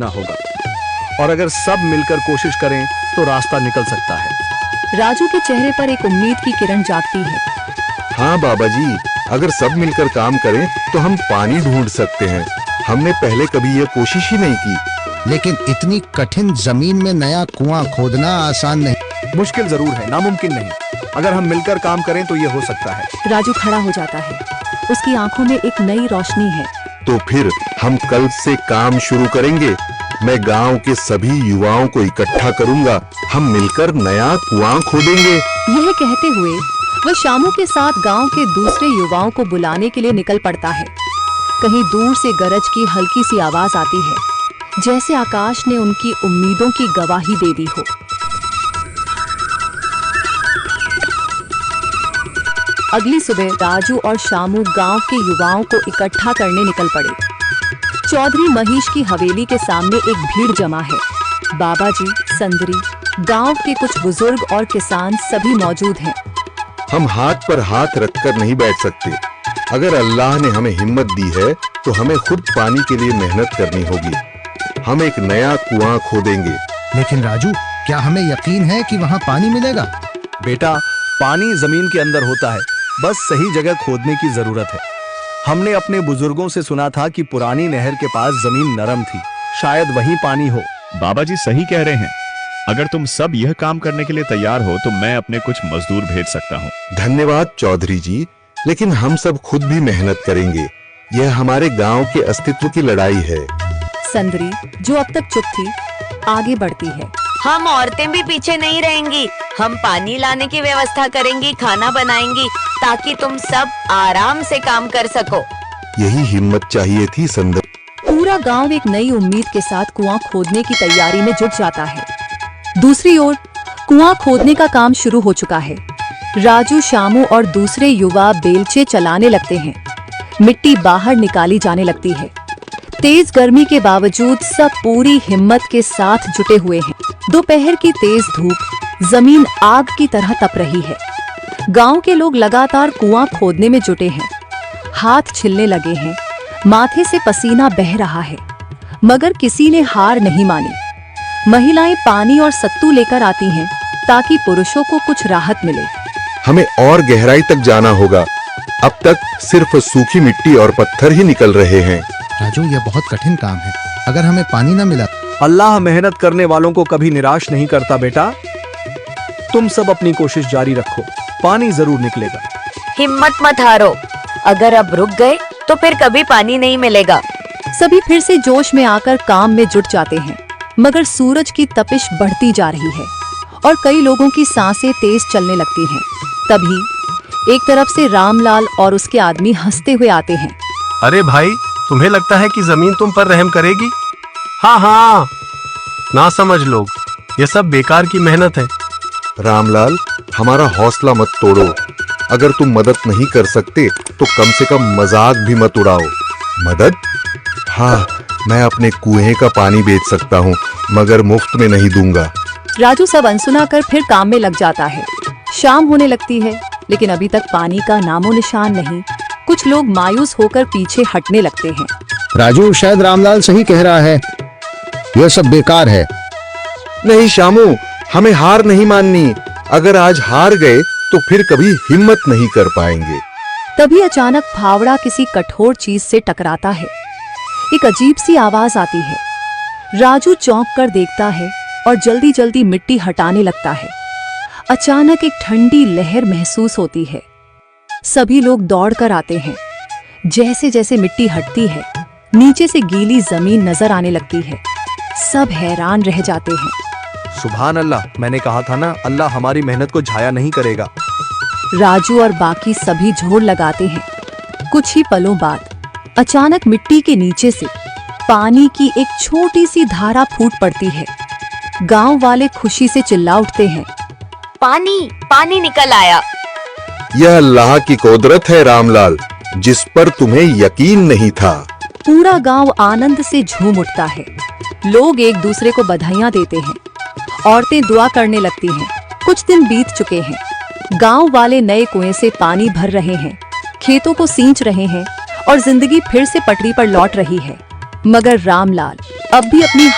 ना होगा, और अगर सब मिलकर कोशिश करें तो रास्ता निकल सकता है। राजू के चेहरे पर एक उम्मीद की किरण जागती है। हाँ बाबा जी, अगर सब मिलकर काम करें तो हम पानी ढूंढ सकते हैं। हमने पहले कभी ये कोशिश ही नहीं की। लेकिन इतनी कठिन जमीन में नया कुआं खोदना आसान नहीं। मुश्किल जरूर है, नामुमकिन नहीं। अगर हम मिलकर काम करें तो ये हो सकता है। राजू खड़ा हो जाता है, उसकी आंखों में एक नई रोशनी है। तो फिर हम कल से काम शुरू करेंगे। मैं गांव के सभी युवाओं को इकट्ठा करूंगा। हम मिलकर नया कुआं खोदेंगे। यह कहते हुए वह शामू के साथ गांव के दूसरे युवाओं को बुलाने के लिए निकल पड़ता है। कहीं दूर से गरज की हल्की सी आवाज आती है, जैसे आकाश ने उनकी उम्मीदों की गवाही दे दी हो। अगली सुबह राजू और शामू गांव के युवाओं को इकट्ठा करने निकल पड़े। चौधरी महेश की हवेली के सामने एक भीड़ जमा है। बाबा जी, संदरी, गांव के कुछ बुजुर्ग और किसान सभी मौजूद हैं। हम हाथ पर हाथ रखकर नहीं बैठ सकते। अगर अल्लाह ने हमें हिम्मत दी है तो हमें खुद पानी के लिए मेहनत करनी होगी। हम एक नया कुआं खोदेंगे। लेकिन राजू, क्या हमें यकीन है कि वहाँ पानी मिलेगा? बेटा, पानी जमीन के अंदर होता है, बस सही जगह खोदने की जरूरत है। हमने अपने बुजुर्गों से सुना था कि पुरानी नहर के पास जमीन नरम थी, शायद वहीं पानी हो। बाबा जी सही कह रहे हैं। अगर तुम सब यह काम करने के लिए तैयार हो तो मैं अपने कुछ मजदूर भेज सकता हूँ। धन्यवाद चौधरी जी, लेकिन हम सब खुद भी मेहनत करेंगे। यह हमारे गांव के अस्तित्व की लड़ाई है। संदरी, जो अब तक चुप थी, आगे बढ़ती है। हम औरतें भी पीछे नहीं रहेंगी। हम पानी लाने की व्यवस्था करेंगी, खाना बनाएंगी, ताकि तुम सब आराम से काम कर सको। यही हिम्मत चाहिए थी संदर। पूरा गांव एक नई उम्मीद के साथ कुआं खोदने की तैयारी में जुट जाता है। दूसरी ओर कुआं खोदने का काम शुरू हो चुका है। राजू, शामू और दूसरे युवा बेलचे चलाने लगते हैं। मिट्टी बाहर निकाली जाने लगती है। तेज गर्मी के बावजूद सब पूरी हिम्मत के साथ जुटे हुए हैं। दोपहर की तेज धूप जमीन आग की तरह तप रही है। गांव के लोग लगातार कुआं खोदने में जुटे हैं। हाथ छिलने लगे हैं, माथे से पसीना बह रहा है, मगर किसी ने हार नहीं मानी। महिलाएं पानी और सत्तू लेकर आती हैं ताकि पुरुषों को कुछ राहत मिले। हमें और गहराई तक जाना होगा। अब तक सिर्फ सूखी मिट्टी और पत्थर ही निकल रहे हैं। राजू, यह बहुत कठिन काम है। अगर हमें पानी न मिला? अल्लाह मेहनत करने वालों को कभी निराश नहीं करता बेटा। तुम सब अपनी कोशिश जारी रखो, पानी जरूर निकलेगा। हिम्मत मत हारो। अगर अब रुक गए तो फिर कभी पानी नहीं मिलेगा। सभी फिर से जोश में आकर काम में जुट जाते हैं, मगर सूरज की तपिश बढ़ती जा रही है और कई लोगों की सांसें तेज चलने लगती हैं। तभी एक तरफ से रामलाल और उसके आदमी हंसते हुए आते हैं। अरे भाई, तुम्हें लगता है कि जमीन तुम पर रहम करेगी? हाँ हाँ, ना समझ लोग, ये सब बेकार की मेहनत है। रामलाल, हमारा हौसला मत तोड़ो। अगर तुम मदद नहीं कर सकते तो कम से कम मजाक भी मत उड़ाओ। मदद? हाँ, मैं अपने कुएं का पानी बेच सकता हूँ, मगर मुफ्त में नहीं दूंगा। राजू सब अनसुना कर फिर काम में लग जाता है। शाम होने लगती है, लेकिन अभी तक पानी का नामो निशान नहीं। कुछ लोग मायूस होकर पीछे हटने लगते हैं। राजू, शायद रामलाल सही कह रहा है, यह सब बेकार है। नहीं शामू, हमें हार नहीं माननी। अगर आज हार गए तो फिर कभी हिम्मत नहीं कर पाएंगे। तभी अचानक फावड़ा किसी कठोर चीज से टकराता है। एक अजीब सी आवाज आती है। राजू चौंक कर देखता है और जल्दी जल्दी मिट्टी हटाने लगता है। अचानक एक ठंडी लहर महसूस होती है। सभी लोग दौड़कर आते हैं। जैसे जैसे मिट्टी हटती है, नीचे से गीली जमीन नजर आने लगती है। सब हैरान रह जाते हैं। सुभान अल्लाह, मैंने कहा था ना, अल्लाह हमारी मेहनत को जाया नहीं करेगा। राजू और बाकी सभी जोर लगाते हैं। कुछ ही पलों बाद अचानक मिट्टी के नीचे से पानी की एक छोटी सी धारा फूट पड़ती है। गांव वाले खुशी से चिल्ला उठते हैं। पानी, पानी निकल आया। यह अल्लाह की कुदरत है रामलाल, जिस पर तुम्हें यकीन नहीं था। पूरा गांव आनंद से झूम उठता है। लोग एक दूसरे को बधाइयां देते हैं। औरतें दुआ करने लगती हैं। कुछ दिन बीत चुके हैं। गांव वाले नए कुएं से पानी भर रहे हैं, खेतों को सींच रहे हैं और जिंदगी फिर से पटरी पर लौट रही है। मगर रामलाल अब भी अपनी